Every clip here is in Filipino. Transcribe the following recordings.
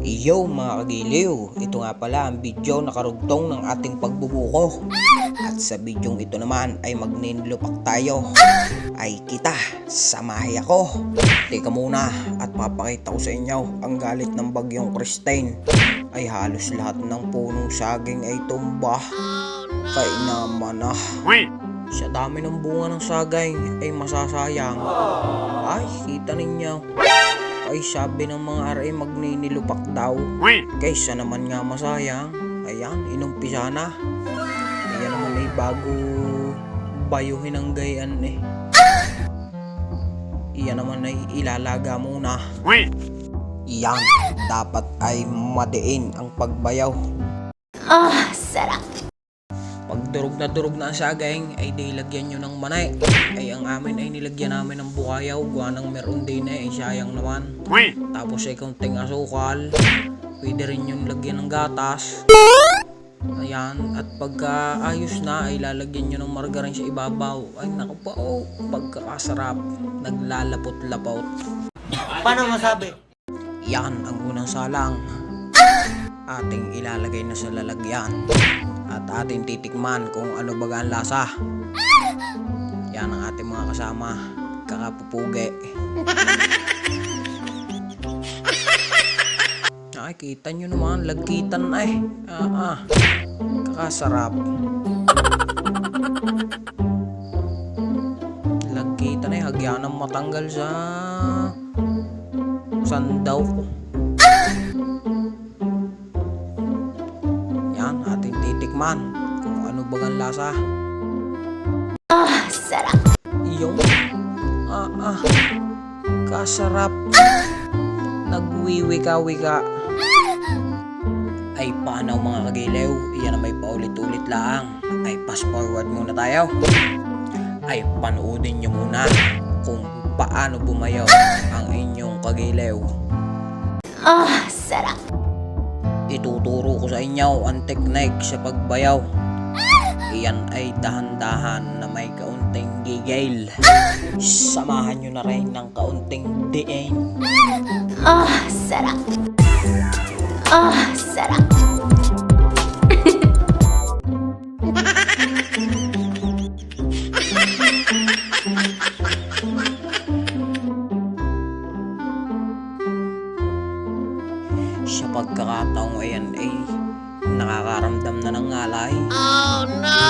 Yo mga kagiliw, ito nga pala ang video na karugtong ng ating pagbubuko. At sa bidyong ito naman ay magninlupak tayo. Ay kita, samahay ako. Teka muna at papakita ko sa inyo ang galit ng bagyong Christine. Ay halos lahat ng punong saging ay tumba. Kaya naman sa dami ng bunga ng saging ay masasayang. Ay kita ninyo. Ay sabi ng mga RA magninilupak daw. Kaysa naman nga masayang. Ayan, inumpisa na. Ayan naman ay bago bayuhin ang gayan eh. Iyan naman ay ilalaga muna. Iyan, dapat ay madiin ang pagbayaw. Sarap. Pag durog na ang saging ay nilagyan nyo ng manay. Ay ang amin ay nilagyan namin ng bukayaw. Gawa ng meron din ay sayang naman. Tapos ay kaunting asukal. Pwede rin yung lagyan ng gatas. Ayan. At pagka ayos na ay lalagyan nyo ng margarine sa ibabaw. Ay naku pa pagkakasarap. Naglalapot-lapot. Paano masabi? Yan ang unang salang. Ating ilalagay na sa lalagyan. At ating titikman kung ano baga ang lasa. Yan ang ating mga kasama. Kakapupugi. Ay, kita nyo naman. Lagkitan na eh. Kakasarap. Lagkitan eh. Hagyan ang matanggal sa sandaw ko. Yan, ating titikman kung ano bagang lasa. Sarap. Yung kasarap. Nagwiwika-wika. Ay paano mga kagilew? Iyan na may paulit-ulit lang. Ay fast forward muna tayo. Ay panoodin nyo muna kung paano bumayaw ang inyong kagilew. Sarap. Ituturo ko sa inyo ang teknik sa pagbayaw. Iyan ay dahan-dahan na may kaunting gigil. Samahan nyo na rin ng kaunting diin. Sarap. Sarap. Sa pagkakataong ayan ay nakakaramdam na ng ngalay. Oh no!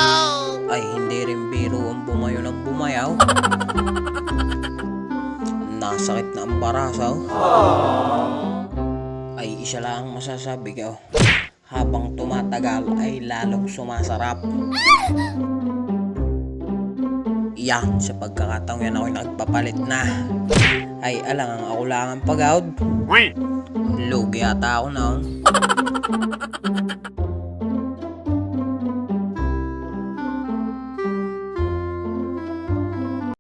Ay hindi rin biro ang bumayo ng bumayaw. Nasakit na ang barasaw. Ay isa lang masasabi ko. Habang tumatagal ay lalong sumasarap. Yan, sa pagkakataong yan ako'y nagpapalit na. Ay alang ang ako lang ang pagawd. Lugi ata ako noon.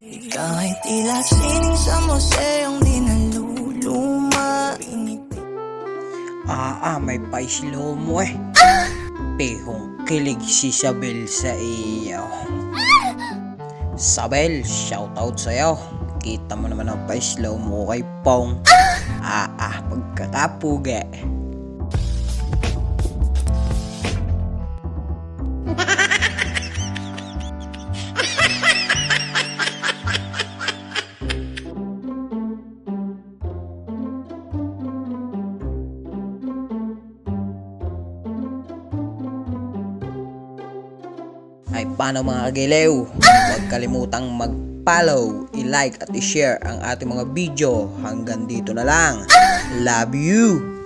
Ikaw ay tila sining sa museong di naluluma. May pa-slow mo eh. Pehong kilig si Sabel sa iyo. Sabel, shoutout sa'yo. Kita mo naman ang pa-slow mo kay Pong. Pagkakapugi. Ay paano mga kagilew? Huwag kalimutang mag-follow, i-like at i-share ang ating mga video. Hanggang dito na lang. Love you!